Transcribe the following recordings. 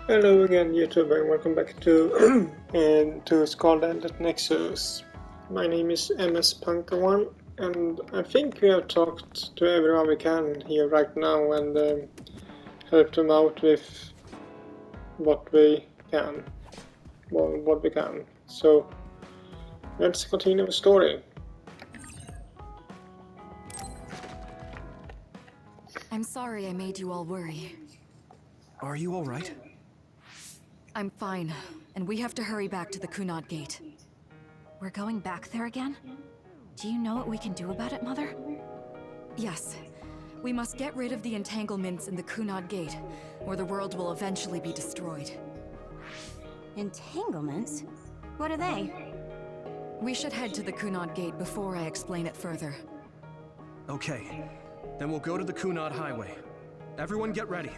Hello again, YouTube, and welcome back to to Scarlet Nexus. My name is MS Punker1, and I think we have talked to everyone we can here right now and helped them out with what we can. Well, what we can. So let's continue the story. I'm sorry I made you all worry. Are you all right? I'm fine, and we have to hurry back to the Kunad Gate. We're going back there again? Do you know what we can do about it, Mother? Yes. We must get rid of the entanglements in the Kunad Gate, or the world will eventually be destroyed. Entanglements? What are they? We should head to the Kunad Gate before I explain it further. Okay. Then we'll go to the Kunad Highway. Everyone get ready.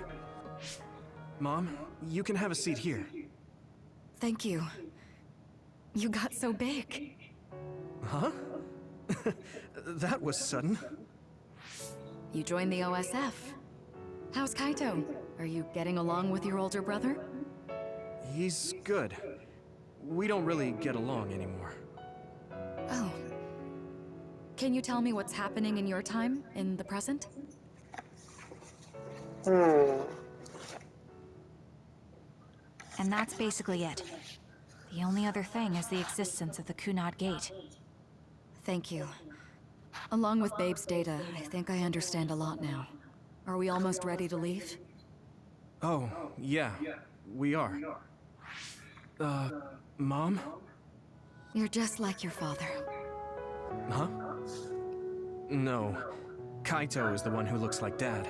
Mom, you can have a seat here. Thank you. You got so big. Huh? That was sudden. You joined the OSF. How's Kaito? Are you getting along with your older brother? He's good. We don't really get along anymore. Oh. Can you tell me what's happening in your time, in the present? And that's basically it. The only other thing is the existence of the Kunad Gate. Thank you. Along with Babe's data, I think I understand a lot now. Are we almost ready to leave? Oh, yeah. We are. Mom? You're just like your father. Huh? No. Kaito is the one who looks like Dad.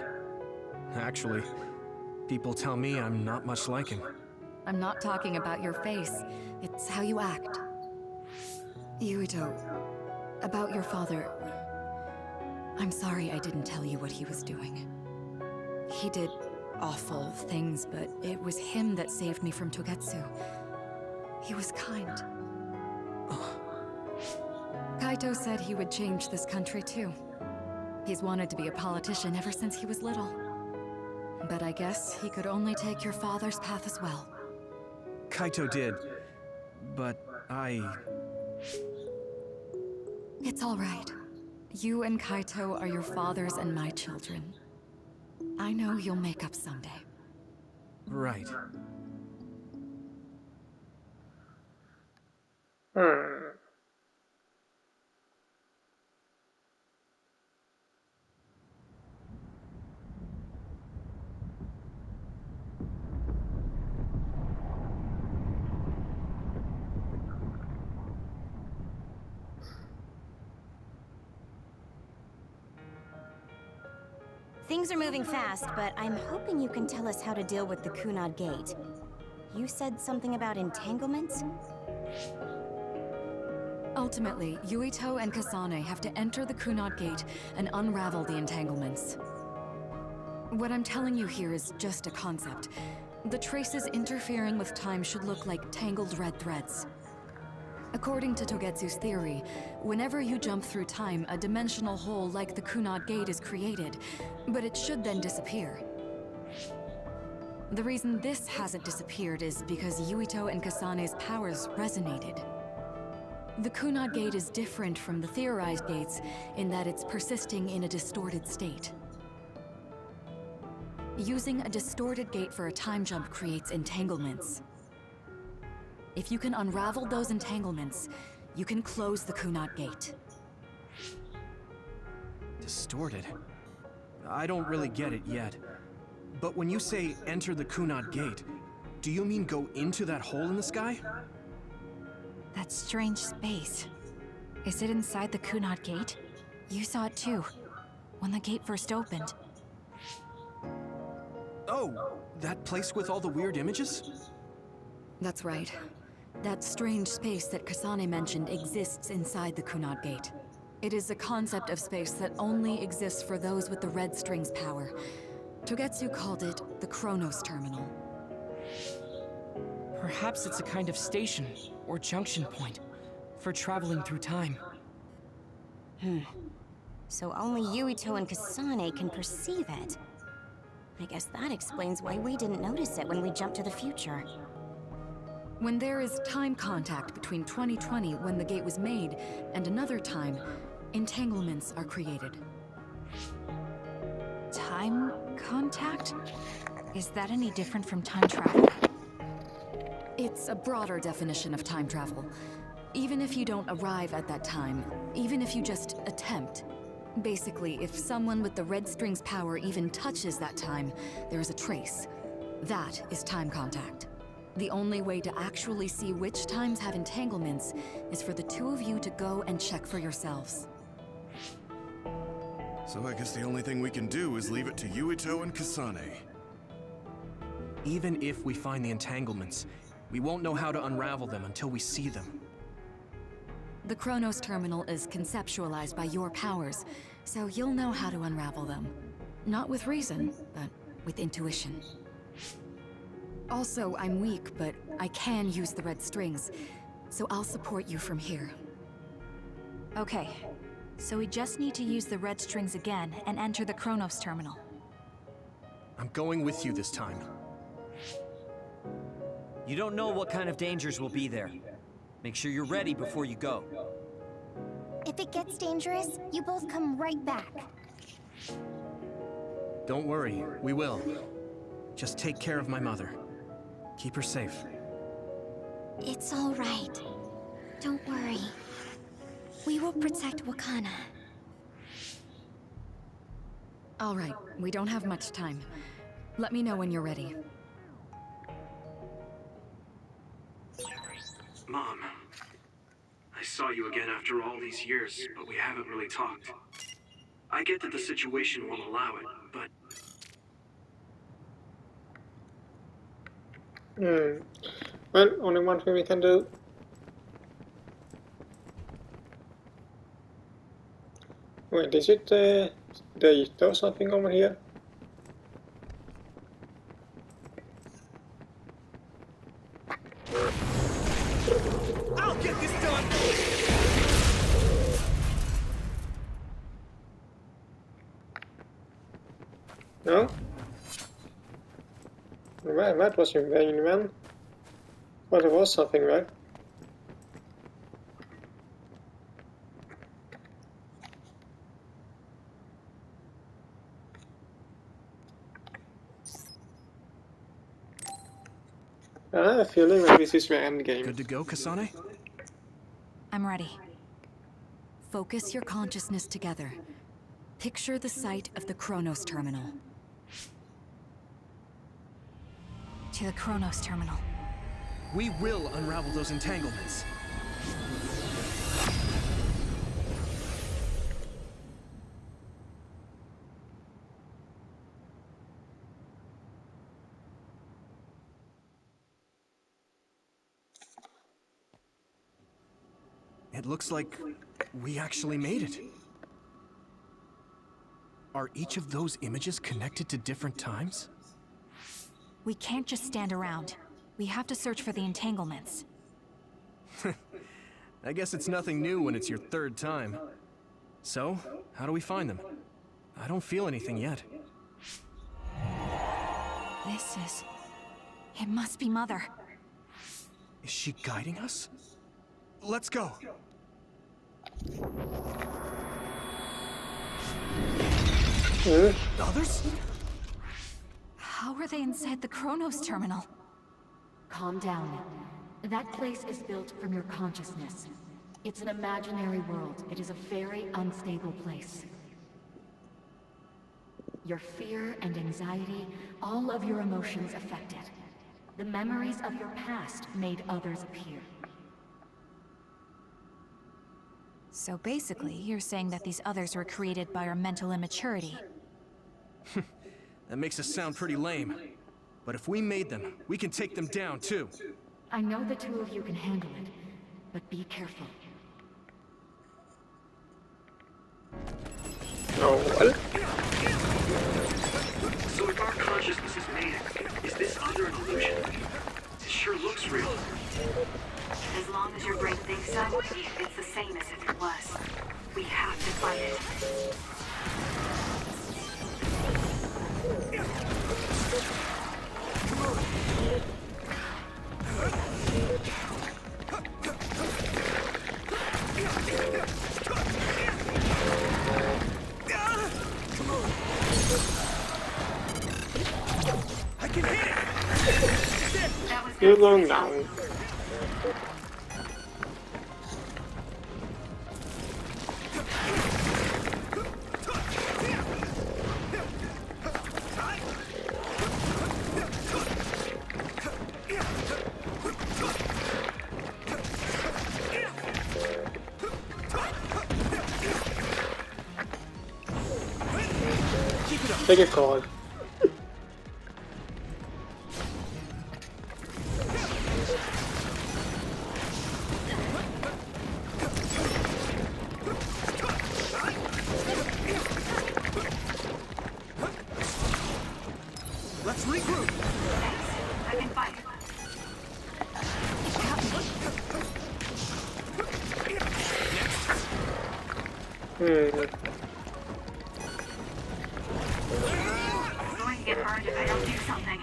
Actually, people tell me I'm not much like him. I'm not talking about your face. It's how you act. Yuito, about your father... I'm sorry I didn't tell you what he was doing. He did awful things, but it was him that saved me from Togetsu. He was kind. Kaito said he would change this country too. He's wanted to be a politician ever since he was little. But I guess he could only take your father's path as well. Kaito did, but It's all right. You and Kaito are your father's and my children. I know you'll make up someday. Right. Things are moving fast, but I'm hoping you can tell us how to deal with the Kunad Gate. You said something about entanglements? Ultimately, Yuito and Kasane have to enter the Kunad Gate and unravel the entanglements. What I'm telling you here is just a concept. The traces interfering with time should look like tangled red threads. According to Togetsu's theory, whenever you jump through time, a dimensional hole like the Kunad Gate is created, but it should then disappear. The reason this hasn't disappeared is because Yuito and Kasane's powers resonated. The Kunad Gate is different from the theorized gates in that it's persisting in a distorted state. Using a distorted gate for a time jump creates entanglements. If you can unravel those entanglements, you can close the Kunad Gate. Distorted? I don't really get it yet. But when you say enter the Kunad Gate, do you mean go into that hole in the sky? That strange space. Is it inside the Kunad Gate? You saw it too, when the gate first opened. Oh, that place with all the weird images? That's right. That strange space that Kasane mentioned exists inside the Kunad Gate. It is a concept of space that only exists for those with the red string's power. Togetsu called it the Chronos Terminal. Perhaps it's a kind of station, or junction point, for traveling through time. So only Yuito and Kasane can perceive it. I guess that explains why we didn't notice it when we jumped to the future. When there is time contact between 2020, when the gate was made, and another time, entanglements are created. Time contact? Is that any different from time travel? It's a broader definition of time travel. Even if you don't arrive at that time, even if you just attempt. Basically, if someone with the red string's power even touches that time, there is a trace. That is time contact. The only way to actually see which times have entanglements is for the two of you to go and check for yourselves. So I guess the only thing we can do is leave it to Yuito and Kasane. Even if we find the entanglements, we won't know how to unravel them until we see them. The Chronos Terminal is conceptualized by your powers, so you'll know how to unravel them. Not with reason, but with intuition. Also, I'm weak, but I can use the red strings, so I'll support you from here. Okay, so we just need to use the red strings again and enter the Chronos Terminal. I'm going with you this time. You don't know what kind of dangers will be there. Make sure you're ready before you go. If it gets dangerous, you both come right back. Don't worry, we will. Just take care of my mother. Keep her safe. It's all right. Don't worry. We will protect Wakana. All right, we don't have much time. Let me know when you're ready. Mom, I saw you again after all these years, but we haven't really talked. I get that the situation won't allow it, but... Well, only one thing we can do. Wait, is it date or something over here? I'll get this done! No? Well, that was in vain, man. Well, there was something, right? I have a feeling that this is the end game. Good to go, Kasane? I'm ready. Focus your consciousness together. Picture the site of the Chronos Terminal. To the Chronos Terminal. We will unravel those entanglements. It looks like we actually made it. Are each of those images connected to different times? We can't just stand around. We have to search for the entanglements. I guess it's nothing new when it's your third time. So, how do we find them? I don't feel anything yet. This is... It must be Mother. Is she guiding us? Let's go! Others? How are they inside the Chronos Terminal? Calm down. That place is built from your consciousness. It's an imaginary world. It is a very unstable place. Your fear and anxiety, all of your emotions affected. The memories of your past made others appear. So basically, you're saying that these others were created by our mental immaturity. That makes us sound pretty lame. But if we made them, we can take them down too. I know the two of you can handle it, but be careful. Oh, well. So if our consciousness is made it, is this under an illusion? It sure looks real. As long as your brain thinks so, it's the same as if it was. We have to fight it. You're going down. Take a call. Let's regroup. I can fight. I'm going to get burned if I don't do something.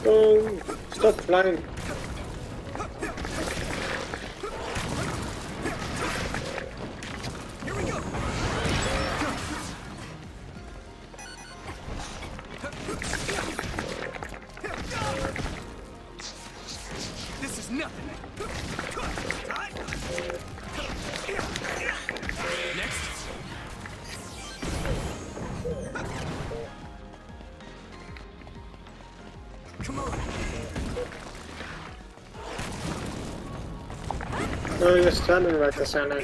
Oh, stop flying. Here we go. This is nothing. Next. Come on. No, you're standing like a center.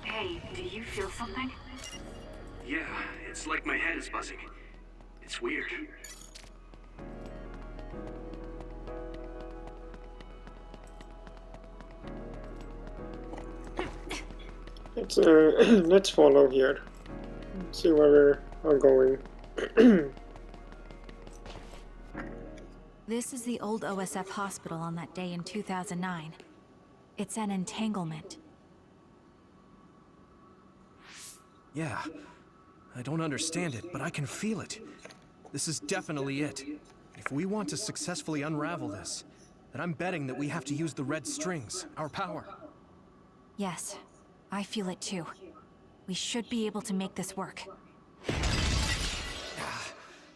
Hey, do you feel something? Yeah, it's like my head is buzzing. It's weird. Let's let's follow here. See where we're going. This is the old OSF hospital on that day in 2009. It's an entanglement. Yeah. I don't understand it, but I can feel it. This is definitely it. If we want to successfully unravel this, then I'm betting that we have to use the red strings, our power. Yes, I feel it too. We should be able to make this work.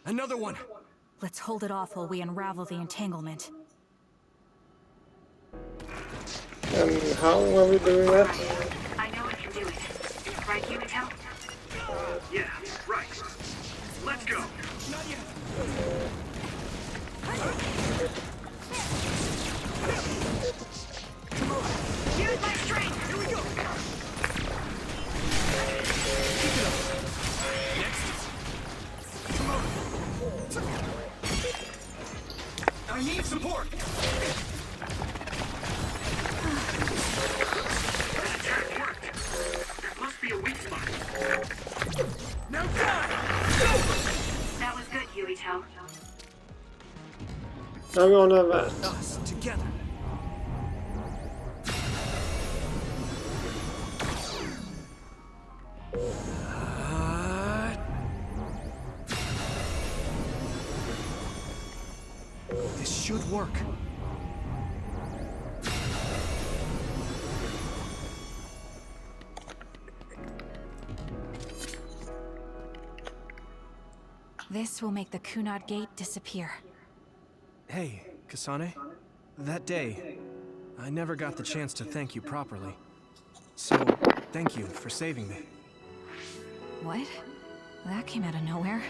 Another one! Let's hold it off while we unravel the entanglement. And how are we doing that? I know I can do it. Right, Yumito? Yeah, right. Let's go. Not yet! Use my strength! Here we go! Keep it up. Next. Come on. I need support! That attack worked. There must be a weak spot. Now die! That was good, Yumito. Now we're on a vat. Us together. This should work. This will make the Kunad Gate disappear. Hey, Kasane. That day, I never got the chance to thank you properly. So, thank you for saving me. What? That came out of nowhere.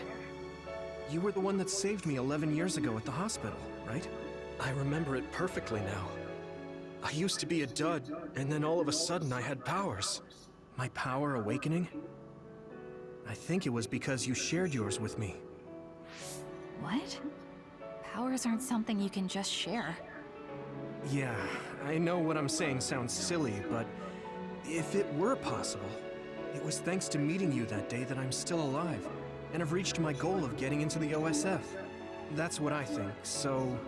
You were the one that saved me 11 years ago at the hospital, right? I remember it perfectly now. I used to be a dud, and then all of a sudden I had powers. My power awakening? I think it was because you shared yours with me. What? Powers aren't something you can just share. Yeah, I know what I'm saying sounds silly, but if it were possible, it was thanks to meeting you that day that I'm still alive, and have reached my goal of getting into the OSF. That's what I think, so...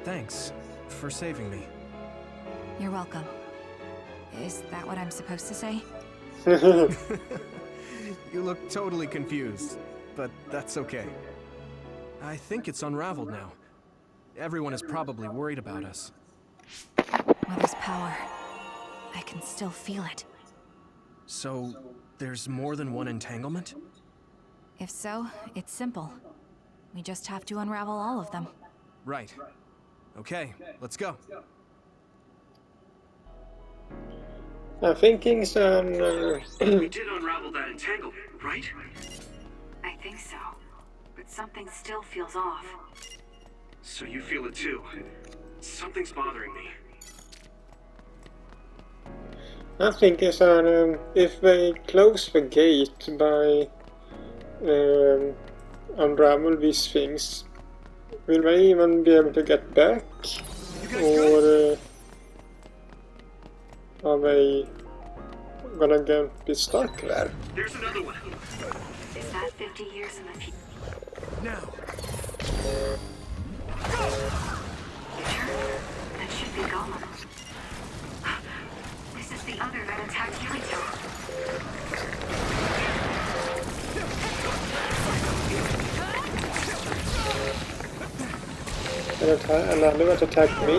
Thanks for saving me. You're welcome. Is that what I'm supposed to say? You look totally confused, but that's okay. I think it's unraveled now. Everyone is probably worried about us. Well, there's power. I can still feel it. So, there's more than one entanglement? If so, it's simple. We just have to unravel all of them. Right. Okay, let's go. I'm thinking some... We did unravel that entanglement, right? I think so. But something still feels off. So you feel it too. Something's bothering me. I think is if they close the gate by unravel these things, will they even be able to get back? Or are they gonna be stuck there? There's another one. Is that 50 years in the future? Now! That should be gone. This is the other that attacked Yuito. Another that attacked me?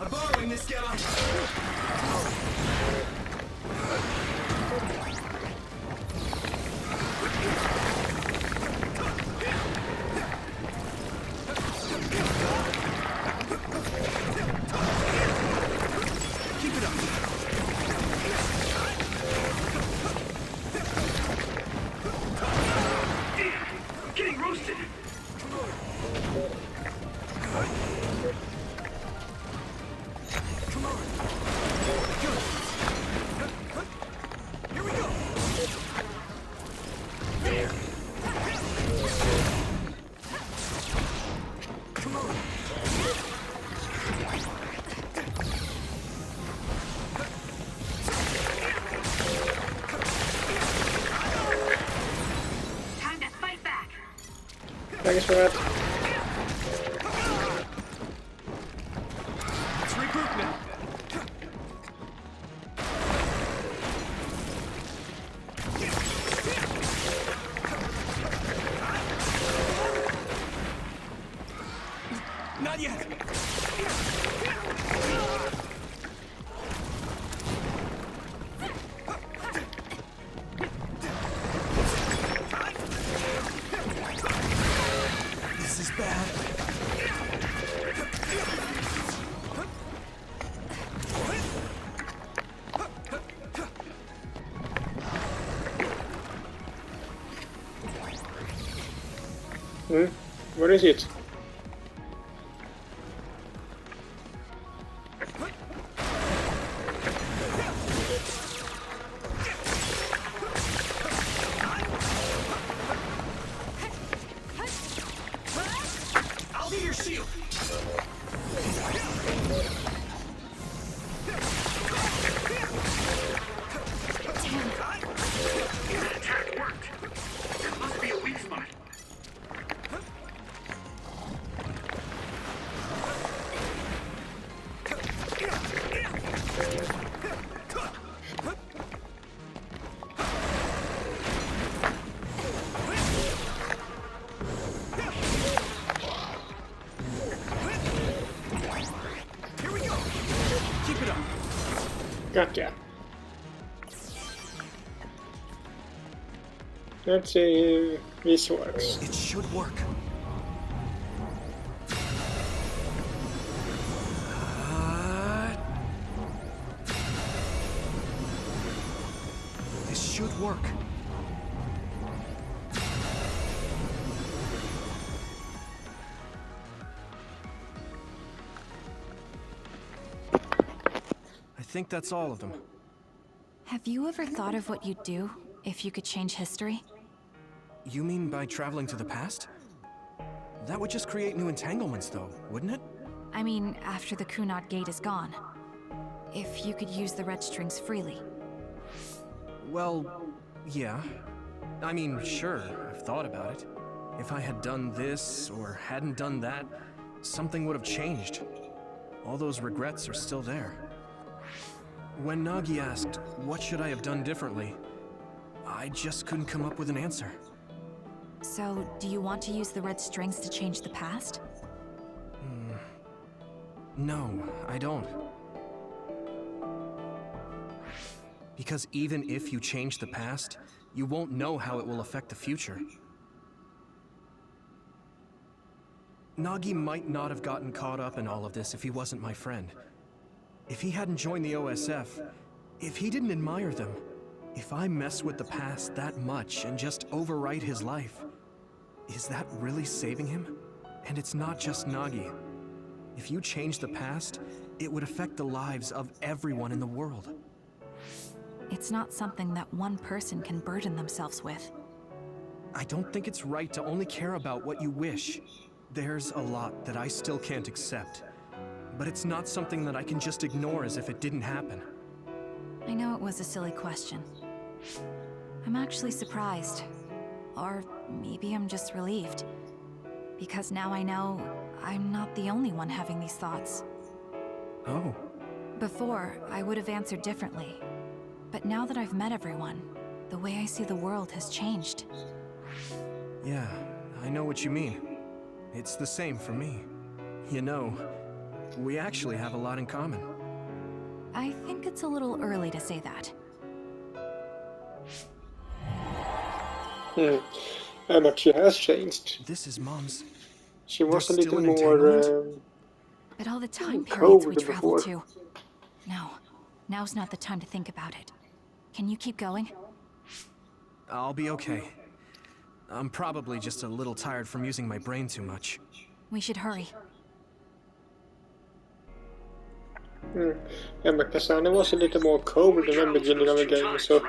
I'm borrowing this guy! Thanks for that. Let's regroup now. Not yet. This is bad. What is it? I'll be your shield. That attack worked. There must be a weak spot. Here we go. Keep it up. Gotcha. Let's see if this works. It should work. This should work. I think that's all of them. Have you ever thought of what you'd do if you could change history? You mean by traveling to the past? That would just create new entanglements, though, wouldn't it? I mean, after the Kunad Gate is gone. If you could use the red strings freely. Well, yeah. I mean, sure, I've thought about it. If I had done this, or hadn't done that, something would have changed. All those regrets are still there. When Nagi asked, what should I have done differently, I just couldn't come up with an answer. So, do you want to use the red strings to change the past? No, I don't. Because even if you change the past, you won't know how it will affect the future. Nagi might not have gotten caught up in all of this if he wasn't my friend. If he hadn't joined the OSF, if he didn't admire them, if I mess with the past that much and just overwrite his life, is that really saving him? And it's not just Nagi. If you change the past, it would affect the lives of everyone in the world. It's not something that one person can burden themselves with. I don't think it's right to only care about what you wish. There's a lot that I still can't accept. But it's not something that I can just ignore as if it didn't happen. I know it was a silly question. I'm actually surprised. Or maybe I'm just relieved. Because now I know I'm not the only one having these thoughts. Oh. Before, I would have answered differently. But now that I've met everyone, the way I see the world has changed. Yeah, I know what you mean. It's the same for me. You know, we actually have a lot in common. I think it's a little early to say that. But she has changed. This is Mom's. She was a There's little still an more entanglement? But all the time cold periods we than travel before. to. No, now's not the time to think about it. Can you keep going? I'll be okay. I'm probably just a little tired from using my brain too much. We should hurry. Yeah, but Kasane was a little more cold in the beginning of the game, so...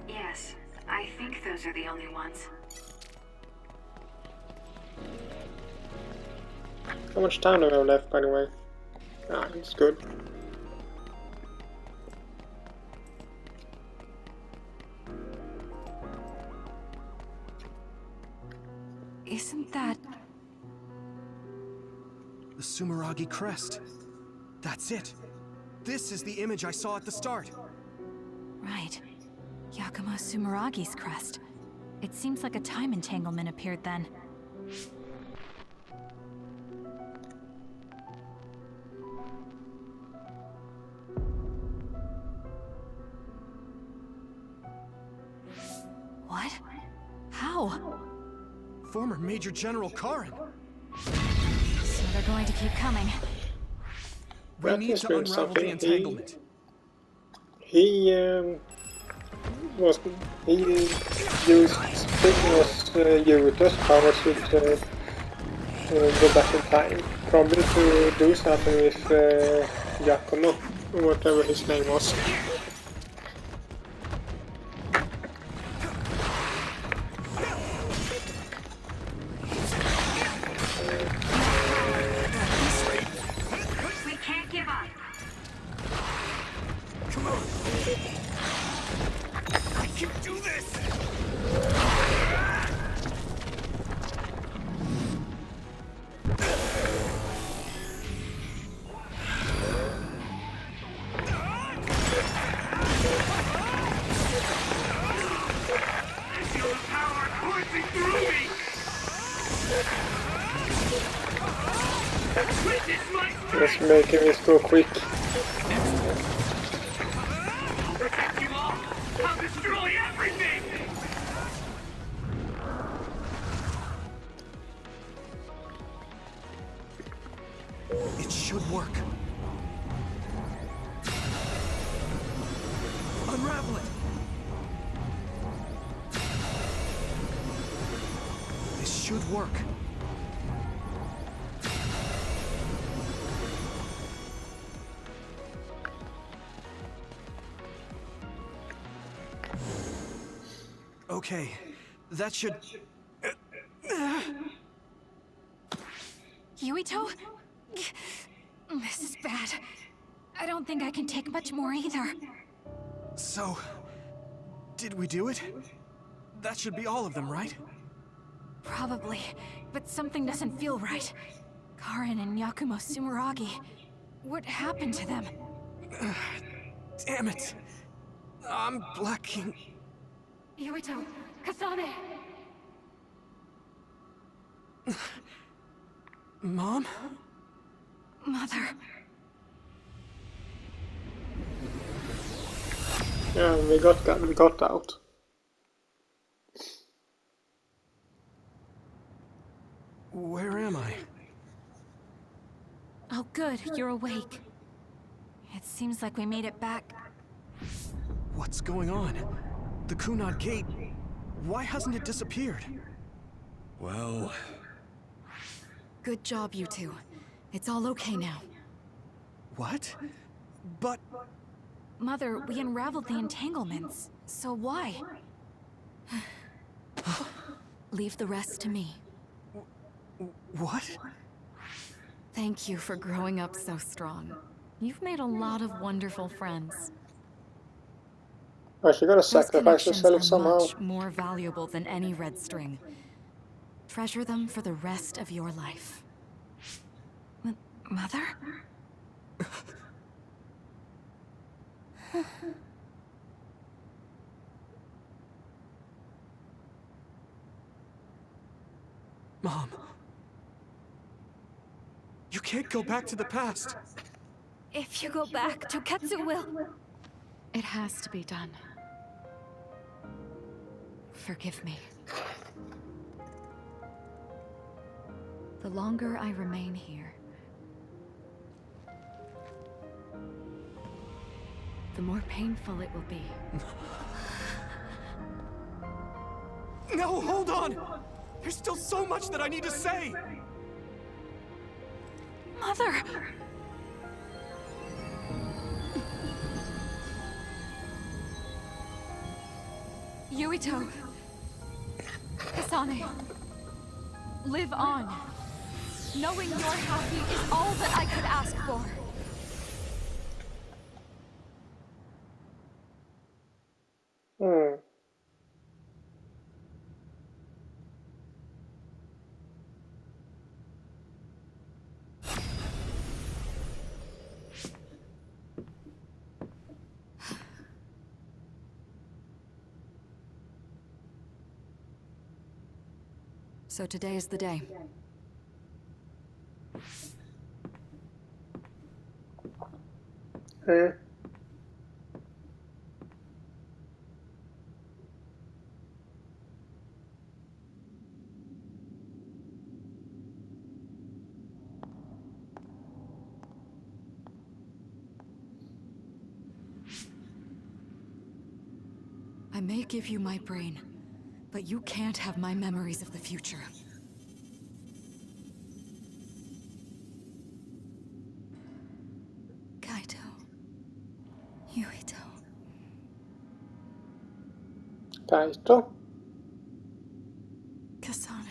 Yes, I think those are the only ones. How much time do we have left, by the way? Ah, it's good. Isn't that... The Sumeragi crest. That's it. This is the image I saw at the start. Right. Yakumo Sumeragi's crest. It seems like a time entanglement appeared then. What? How? Former Major General Karin. So they're going to keep coming. We That need is to doing unravel the something. entanglement. He used Yuto's powers to go back in time. Probably to do something with Giacomo, whatever his name was. We can't give up. Come on. I can do this. I feel the power coursing through me! Witness my Let's make him go quick. I'll protect you all! I'll destroy everything! It should work. Unravel it. This should work. Okay, that should... Yuito? This is bad. I don't think I can take much more either. So, did we do it? That should be all of them, right? Probably, but something doesn't feel right. Karin and Yakumo Sumeragi. What happened to them? Damn it. I'm blacking. Yuito, Kasane! Mom? Mother. Yeah, we got out. Where am I? Oh good, you're awake. It seems like we made it back. What's going on? The Kunad Gate. Why hasn't it disappeared? Well... Good job, you two. It's all okay now. What? But... Mother, we unraveled the entanglements. So why? Leave the rest to me. What? Thank you for growing up so strong. You've made a lot of wonderful friends. Oh, she gotta Those sacrifice connections herself are somehow. much more valuable than any red string. Treasure them for the rest of your life. Mother? Mom. You can't go back to the past. If you go back, Toketsu will... It has to be done. Forgive me. The longer I remain here, the more painful it will be. No, hold on! There's still so much that I need to say! Mother! Yuito! Kasane! Live on! Knowing you're happy is all that I could ask for! So today is the day. I may give you my brain, but you can't have my memories of the future. Kaito. Yuito. Kaito? Kasane.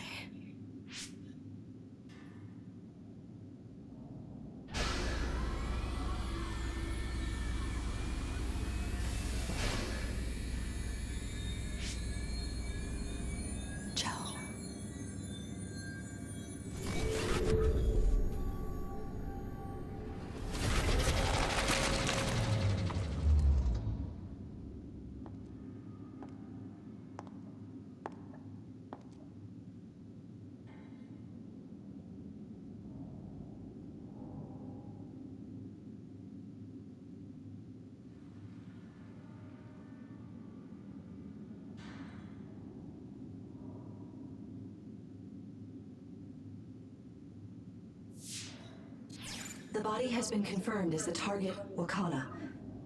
The body has been confirmed as the target, Wakana.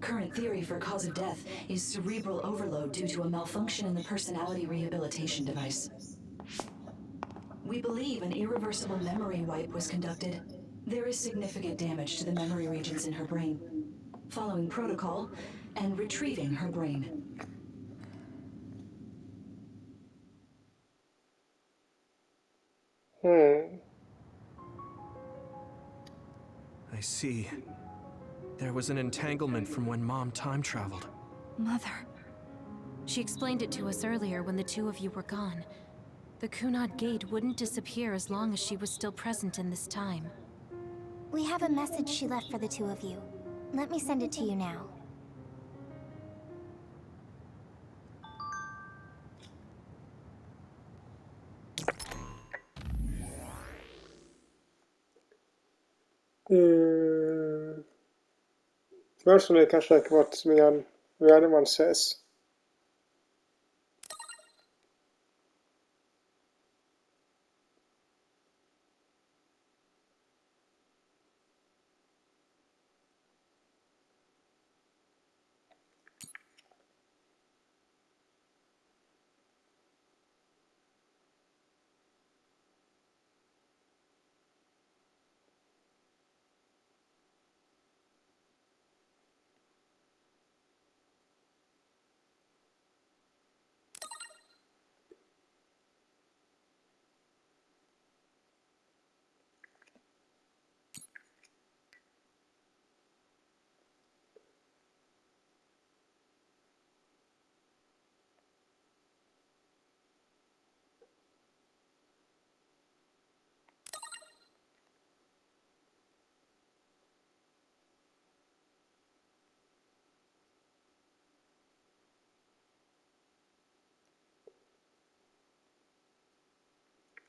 Current theory for cause of death is cerebral overload due to a malfunction in the personality rehabilitation device. We believe an irreversible memory wipe was conducted. There is significant damage to the memory regions in her brain. Following protocol and retrieving her brain. I see. There was an entanglement from when Mom time traveled. Mother. She explained it to us earlier when the two of you were gone. The Kunad Gate wouldn't disappear as long as she was still present in this time. We have a message she left for the two of you. Let me send it to you now. Personally, kanske like what the other one says.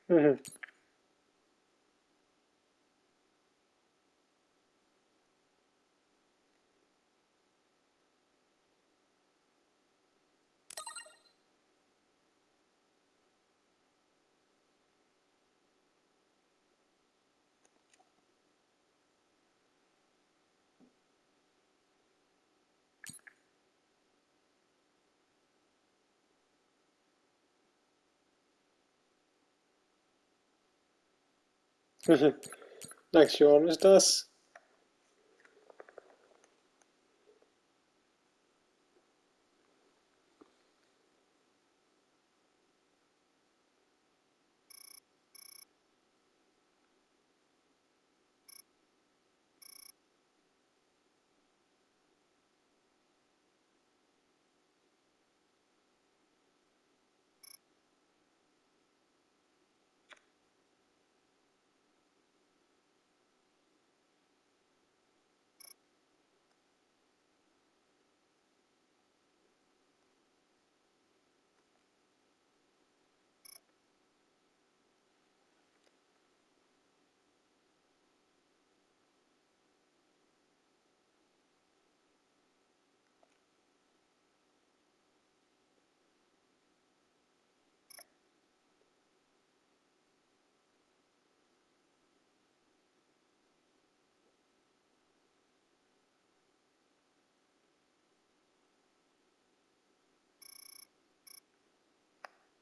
Mm-hmm. Like she always does.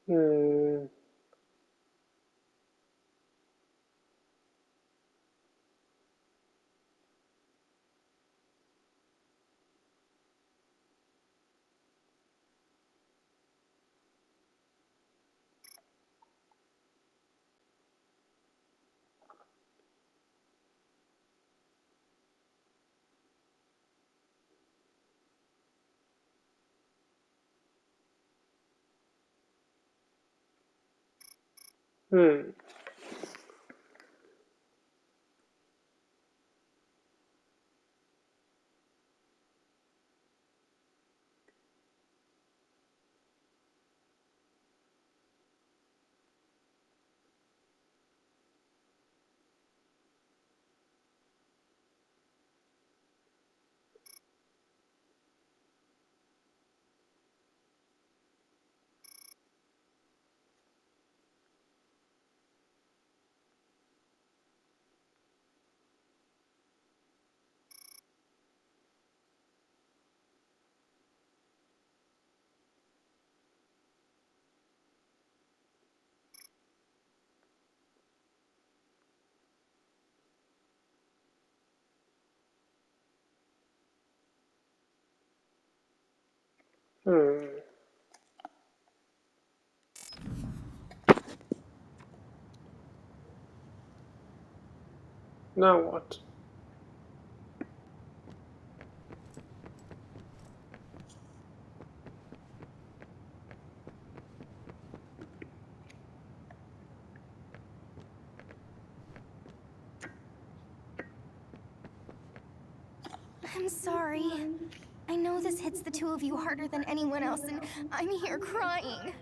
Hmm. Hmm. Hmm. Now what? I'm sorry. I know this hits the two of you harder than anyone else, and I'm here crying.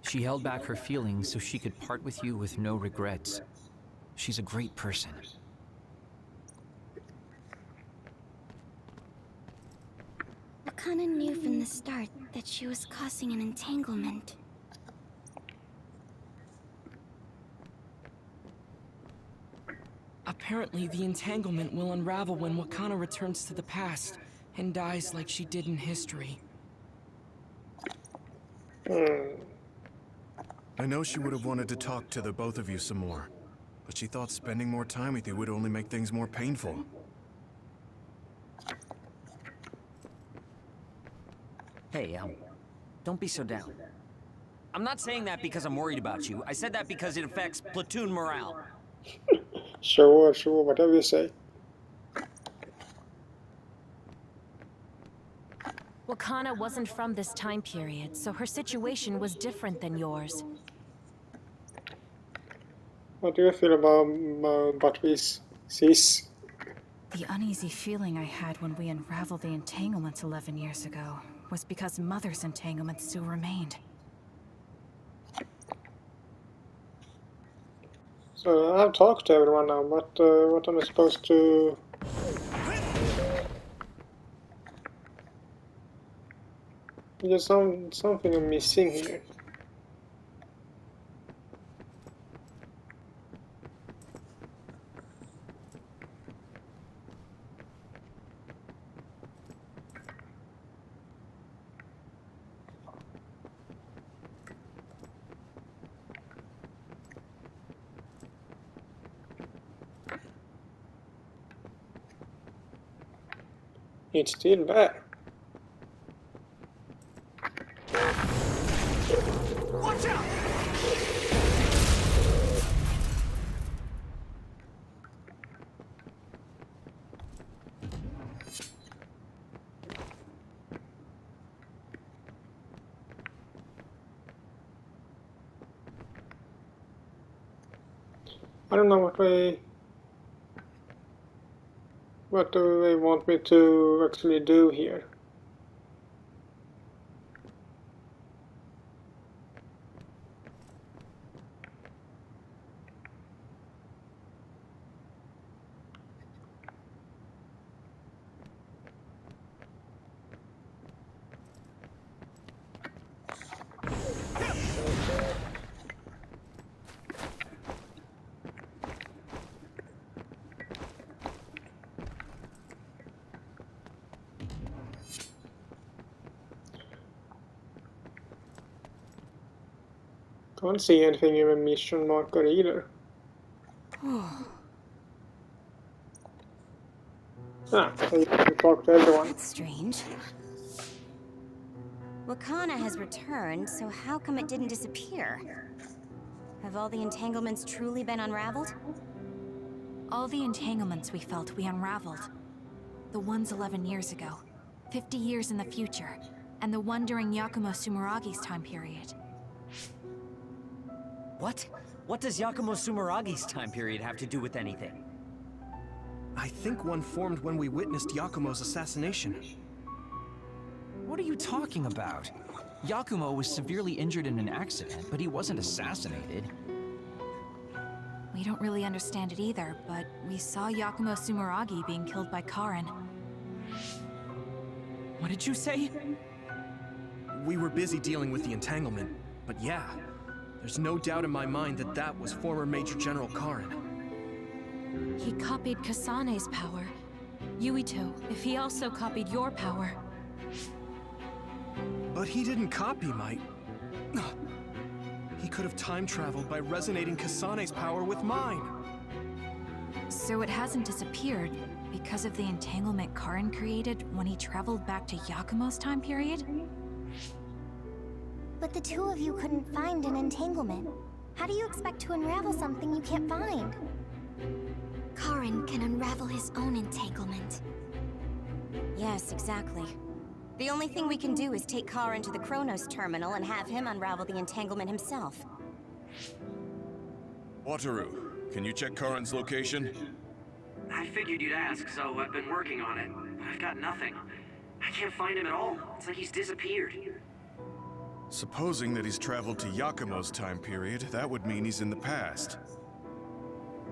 She held back her feelings so she could part with you with no regrets. She's a great person. Wakana knew from the start that she was causing an entanglement. Apparently, the entanglement will unravel when Wakana returns to the past and dies like she did in history. I know she would have wanted to talk to the both of you some more, but she thought spending more time with you would only make things more painful. Hey, don't be so down. I'm not saying that because I'm worried about you. I said that because it affects platoon morale. Sure, whatever you say. Wakana wasn't from this time period, so her situation was different than yours. What do you feel about this, sis? The uneasy feeling I had when we unraveled the entanglements 11 years ago was because Mother's entanglement still remained. So I've talked to everyone now, but what am I supposed to... There's something I'm missing here. It's still there. Watch out! I don't know what do they want me to actually do here? Can't see anything in a mission marker either. I talk to everyone. That's strange. Wakana has returned, so how come it didn't disappear? Have all the entanglements truly been unraveled? All the entanglements we felt we unraveled. The ones 11 years ago, 50 years in the future, and the one during Yakumo Sumeragi's time period. What? What does Yakumo Sumeragi's time period have to do with anything? I think one formed when we witnessed Yakumo's assassination. What are you talking about? Yakumo was severely injured in an accident, but he wasn't assassinated. We don't really understand it either, but we saw Yakumo Sumeragi being killed by Karin. What did you say? We were busy dealing with the entanglement, but yeah, there's no doubt in my mind that that was former Major General Karin. He copied Kasane's power. Yuito, if he also copied your power. But he didn't copy my... He could have time-traveled by resonating Kasane's power with mine. So it hasn't disappeared because of the entanglement Karin created when he traveled back to Yakumo's time period? But the two of you couldn't find an entanglement. How do you expect to unravel something you can't find? Karin can unravel his own entanglement. Yes, exactly. The only thing we can do is take Karin to the Chronos terminal and have him unravel the entanglement himself. Wataru, can you check Karin's location? I figured you'd ask, so I've been working on it. But I've got nothing. I can't find him at all. It's like he's disappeared. Supposing that he's traveled to Yakumo's time period, that would mean he's in the past.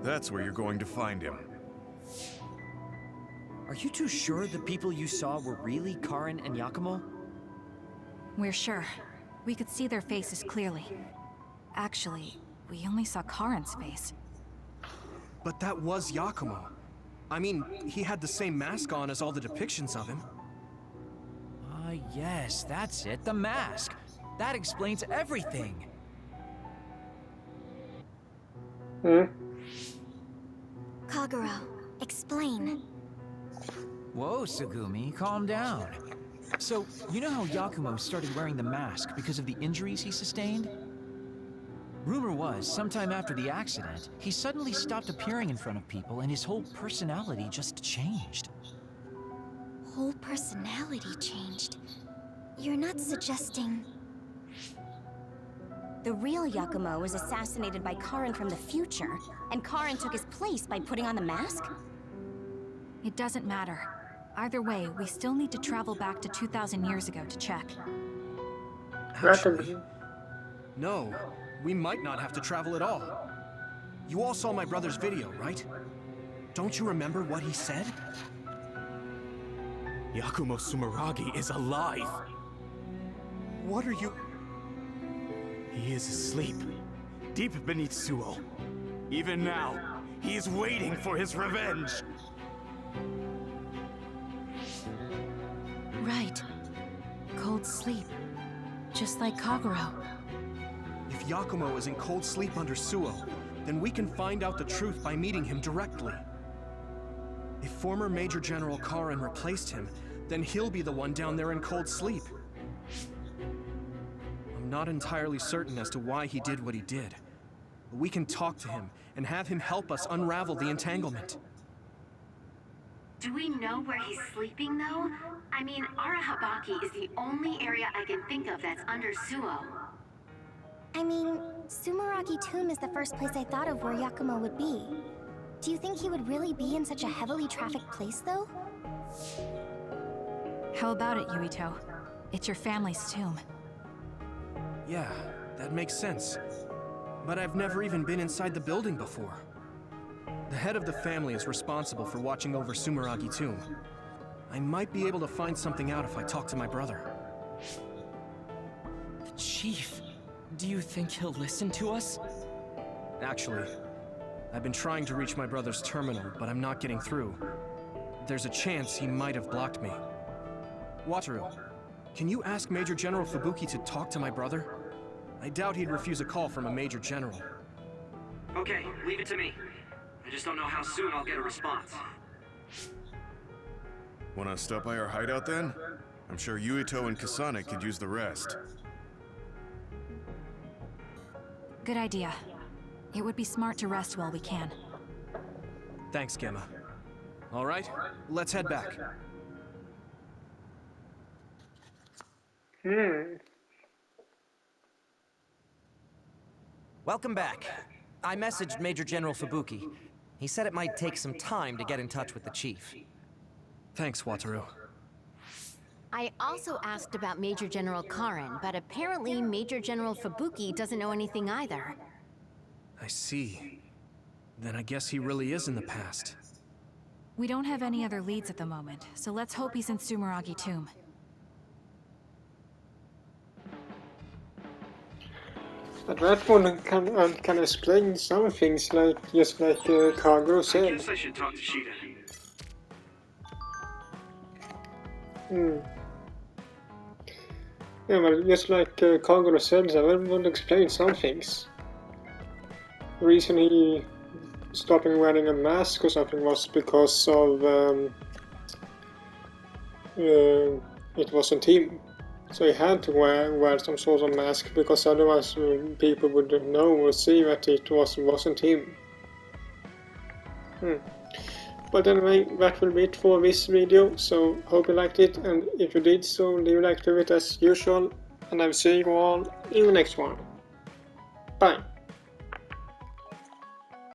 That's where you're going to find him. Are you too sure the people you saw were really Karin and Yakumo? We're sure. We could see their faces clearly. Actually, we only saw Karin's face. But that was Yakumo. I mean, he had the same mask on as all the depictions of him. Ah, yes, that's it, the mask. That explains everything. Kagero, explain. Whoa, Tsugumi, calm down. So, you know how Yakumo started wearing the mask because of the injuries he sustained? Rumor was, sometime after the accident, he suddenly stopped appearing in front of people and his whole personality just changed. Whole personality changed? You're not suggesting... The real Yakumo was assassinated by Karin from the future, and Karin took his place by putting on the mask? It doesn't matter. Either way, we still need to travel back to 2,000 years ago to check. Actually, no. We might not have to travel at all. You all saw my brother's video, right? Don't you remember what he said? Yakumo Sumeragi is alive! What are you... He is asleep, deep beneath Suo. Even now, he is waiting for his revenge! Right. Cold sleep. Just like Kagero. If Yakumo is in cold sleep under Suo, then we can find out the truth by meeting him directly. If former Major General Karin replaced him, then he'll be the one down there in cold sleep. I'm not entirely certain as to why he did what he did, but we can talk to him and have him help us unravel the entanglement. Do we know where he's sleeping, though? I mean, Arahabaki is the only area I can think of that's under Suo. I mean, Sumeragi Tomb is the first place I thought of where Yakumo would be. Do you think he would really be in such a heavily trafficked place, though? How about it, Yuito? It's your family's tomb. Yeah, that makes sense. But I've never even been inside the building before. The head of the family is responsible for watching over Sumeragi Tomb. I might be able to find something out if I talk to my brother. The Chief, do you think he'll listen to us? Actually, I've been trying to reach my brother's terminal, but I'm not getting through. There's a chance he might have blocked me. Wataru, can you ask Major General Fubuki to talk to my brother? I doubt he'd refuse a call from a Major General. Okay, leave it to me. I just don't know how soon I'll get a response. Wanna stop by our hideout then? I'm sure Yuito and Kasane could use the rest. Good idea. It would be smart to rest while we can. Thanks, Gemma. All right, let's head back. Welcome back. I messaged Major General Fubuki. He said it might take some time to get in touch with the Chief. Thanks, Wataru. I also asked about Major General Karin, but apparently Major General Fubuki doesn't know anything either. I see. Then I guess he really is in the past. We don't have any other leads at the moment, so let's hope he's in Sumeragi Tomb. But that one can explain some things, like just like Kagero said. I guess I should talk to Shida. Yeah, but just like Kagero said, that would explain some things. The reason he stopped wearing a mask or something was because of it wasn't him. So he had to wear some sort of mask, because otherwise people would know or see that it wasn't him. But anyway, that will be it for this video, so hope you liked it, and if you did so, leave a like to it as usual, and I will see you all in the next one. Bye!